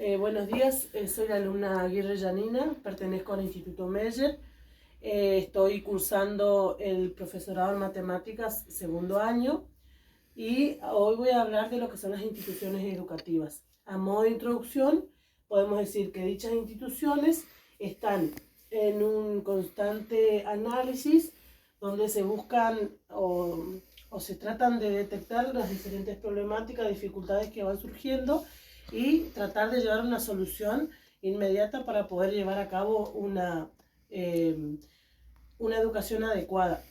Buenos días, soy la alumna Aguirre Yanina, pertenezco al Instituto Meyer. Estoy cursando el profesorado en matemáticas segundo año y hoy voy a hablar de lo que son las instituciones educativas. A modo de introducción, podemos decir que dichas instituciones están en un constante análisis donde se buscan o se tratan de detectar las diferentes problemáticas, dificultades que van surgiendo y tratar de llevar una solución inmediata para poder llevar a cabo una educación adecuada.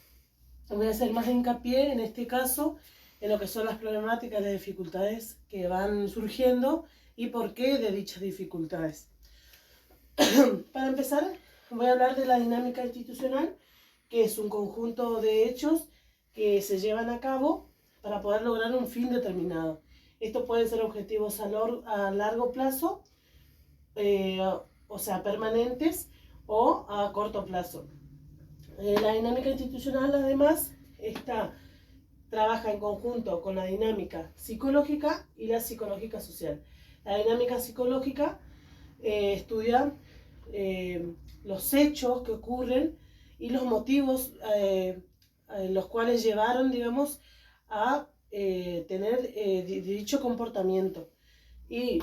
Voy a hacer más hincapié en este caso en lo que son las problemáticas, las dificultades que van surgiendo y por qué de dichas dificultades. Para empezar, voy a hablar de la dinámica institucional, que es un conjunto de hechos que se llevan a cabo para poder lograr un fin determinado. Esto pueden ser objetivos a largo plazo, o sea, permanentes, o a corto plazo. La dinámica institucional, además, trabaja en conjunto con la dinámica psicológica y la psicológica social. La dinámica psicológica estudia los hechos que ocurren y los motivos los cuales llevaron, digamos, a tener dicho comportamiento. Y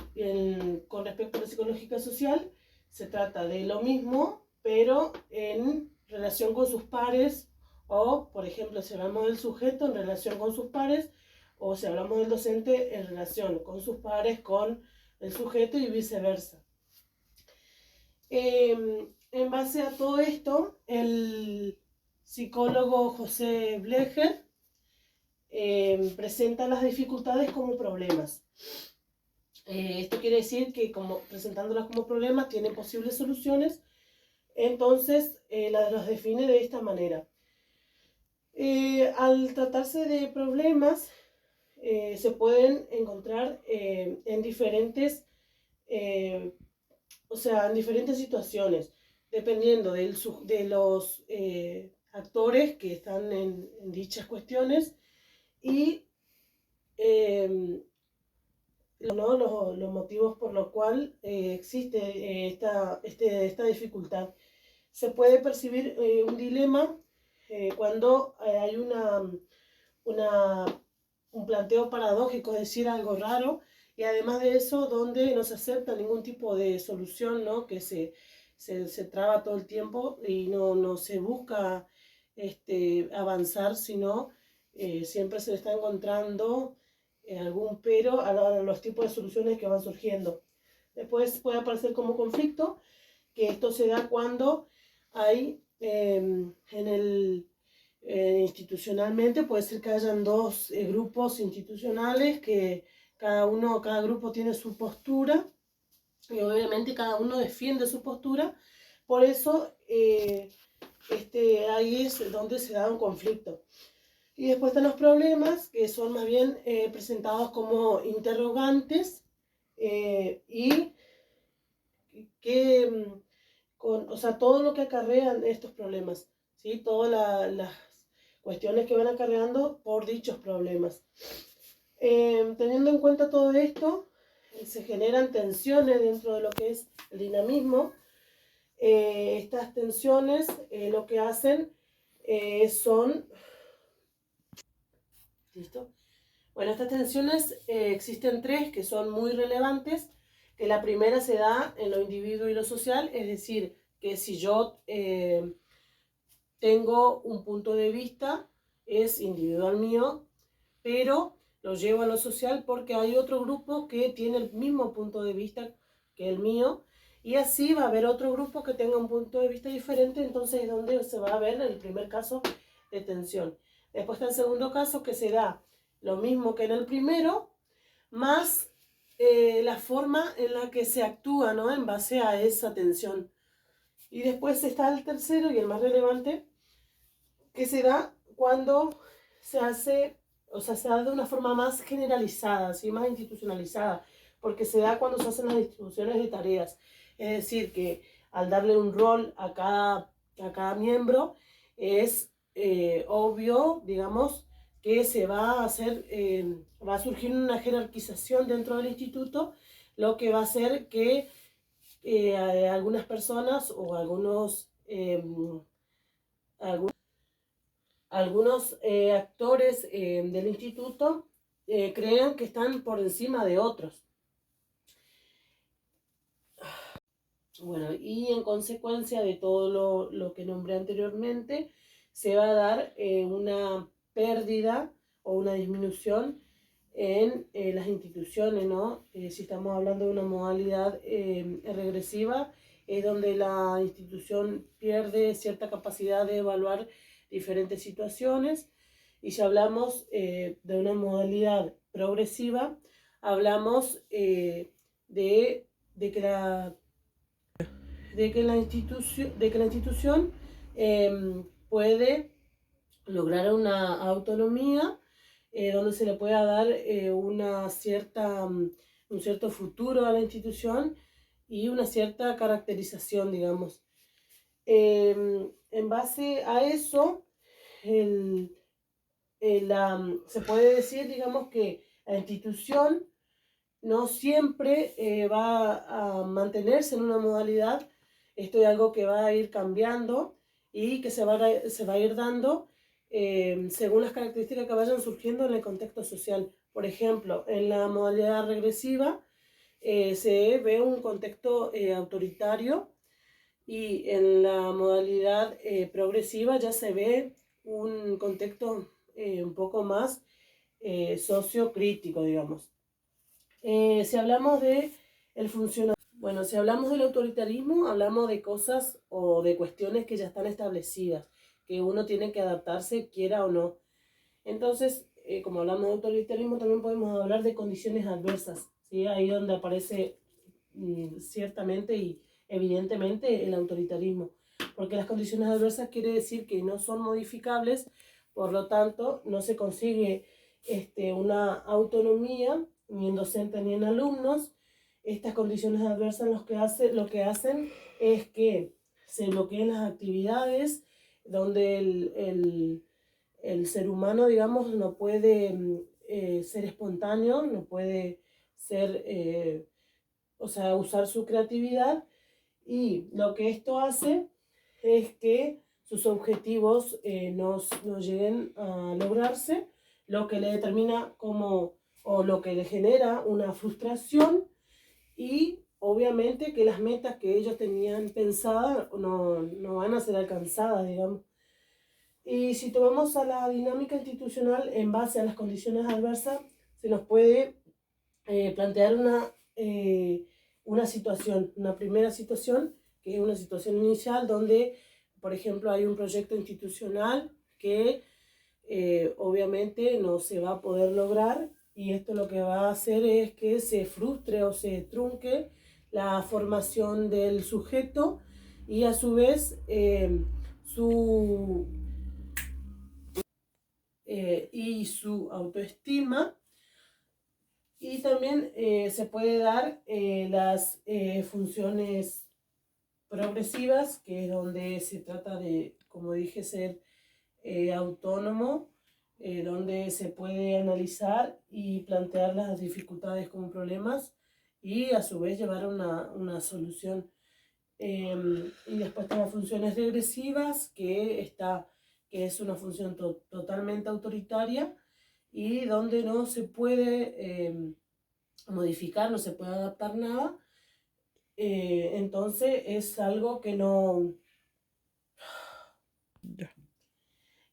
con respecto a la psicológica social, se trata de lo mismo, pero en relación con sus pares, o, por ejemplo, si hablamos del sujeto en relación con sus pares, o si hablamos del docente en relación con sus pares, con el sujeto y viceversa. En base a todo esto, el psicólogo José Blecher presenta las dificultades como problemas. Esto quiere decir que presentándolas como problemas tienen posibles soluciones, entonces los define de esta manera. Al tratarse de problemas, se pueden encontrar en diferentes situaciones, dependiendo de los actores que están en dichas cuestiones y los motivos por los cuales existe esta dificultad. Se puede percibir un dilema cuando hay un planteo paradójico, es decir, algo raro, y además de eso, donde no se acepta ningún tipo de solución, ¿no? Que se traba todo el tiempo y no se busca avanzar, sino siempre se le está encontrando algún pero a los tipos de soluciones que van surgiendo. Después puede aparecer como conflicto, que esto se da cuando hay institucionalmente, puede ser que hayan dos grupos institucionales que cada grupo tiene su postura y obviamente cada uno defiende su postura. Por eso ahí es donde se da un conflicto. Y después están los problemas, que son más bien presentados como interrogantes y que, todo lo que acarrean estos problemas, ¿sí? Todas las cuestiones que van acarreando por dichos problemas. Teniendo en cuenta todo esto, se generan tensiones dentro de lo que es el dinamismo. Estas tensiones lo que hacen son... ¿Listo? Bueno, estas tensiones existen tres que son muy relevantes, que la primera se da en lo individuo y lo social, es decir, que si yo tengo un punto de vista, es individual mío, pero lo llevo a lo social porque hay otro grupo que tiene el mismo punto de vista que el mío, y así va a haber otro grupo que tenga un punto de vista diferente, entonces es donde se va a ver el primer caso de tensión. Después está el segundo caso, que se da lo mismo que en el primero, más la forma en la que se actúa, ¿no? En base a esa tensión. Y después está el tercero y el más relevante, que se da cuando se da de una forma más generalizada, ¿sí? Más institucionalizada, porque se da cuando se hacen las distribuciones de tareas. Es decir, que al darle un rol a cada miembro, es obvio, digamos, que se va a hacer, va a surgir una jerarquización dentro del instituto, lo que va a hacer que algunas personas o algunos actores del instituto crean que están por encima de otros. Bueno, y en consecuencia de todo lo que nombré anteriormente, se va a dar una pérdida o una disminución en las instituciones, ¿no? Si estamos hablando de una modalidad regresiva, es donde la institución pierde cierta capacidad de evaluar diferentes situaciones. Y si hablamos de una modalidad progresiva, hablamos de que la institución puede lograr una autonomía donde se le pueda dar un cierto futuro a la institución y una cierta caracterización, digamos. En base a eso, se puede decir, digamos, que la institución no siempre va a mantenerse en una modalidad. Esto es algo que va a ir cambiando y que se va a ir dando según las características que vayan surgiendo en el contexto social. Por ejemplo, en la modalidad regresiva se ve un contexto autoritario, y en la modalidad progresiva ya se ve un contexto un poco más sociocrítico, digamos. Si hablamos de el funcionamiento, bueno, si hablamos del autoritarismo, hablamos de cosas o de cuestiones que ya están establecidas, que uno tiene que adaptarse, quiera o no. Entonces, como hablamos de autoritarismo, también podemos hablar de condiciones adversas, ¿sí? Ahí donde aparece ciertamente y evidentemente el autoritarismo, porque las condiciones adversas quiere decir que no son modificables, por lo tanto, no se consigue una autonomía ni en docentes ni en alumnos. Estas condiciones adversas lo que hacen es que se bloqueen las actividades donde el ser humano, digamos, no puede ser espontáneo, no puede ser, usar su creatividad, y lo que esto hace es que sus objetivos no lleguen a lograrse, lo que le determina o lo que le genera una frustración, y obviamente que las metas que ellos tenían pensadas no van a ser alcanzadas, digamos. Y si tomamos a la dinámica institucional en base a las condiciones adversas, se nos puede plantear una situación, una primera situación, que es una situación inicial donde, por ejemplo, hay un proyecto institucional que obviamente no se va a poder lograr, y esto lo que va a hacer es que se frustre o se trunque la formación del sujeto, y a su vez su autoestima. Y también se puede dar las funciones progresivas, que es donde se trata de, como dije, ser autónomo, donde se puede analizar y plantear las dificultades como problemas y a su vez llevar una solución. Y después están las funciones regresivas, que es una función totalmente autoritaria, y donde no se puede modificar, no se puede adaptar nada. Entonces es algo que no...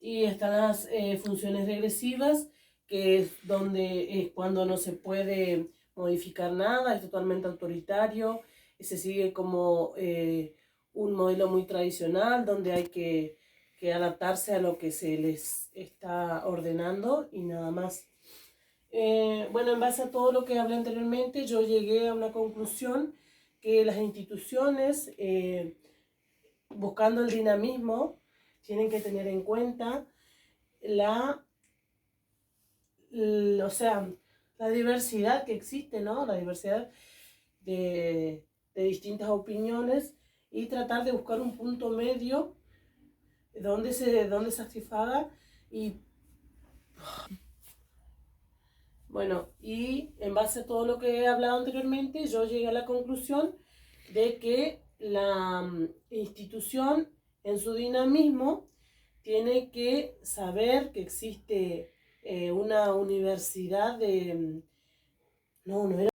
Y están las funciones regresivas, que es donde es cuando no se puede modificar nada, es totalmente autoritario, se sigue como un modelo muy tradicional, donde hay que adaptarse a lo que se les está ordenando y nada más. Bueno, en base a todo lo que hablé anteriormente, yo llegué a una conclusión, que las instituciones, buscando el dinamismo, tienen que tener en cuenta la diversidad que existe, ¿no? La diversidad de distintas opiniones, y tratar de buscar un punto medio donde se satisfaga. Y Bueno, y en base a todo lo que he hablado anteriormente, yo llegué a la conclusión de que la institución en su dinamismo tiene que saber que existe una universidad de... No, no era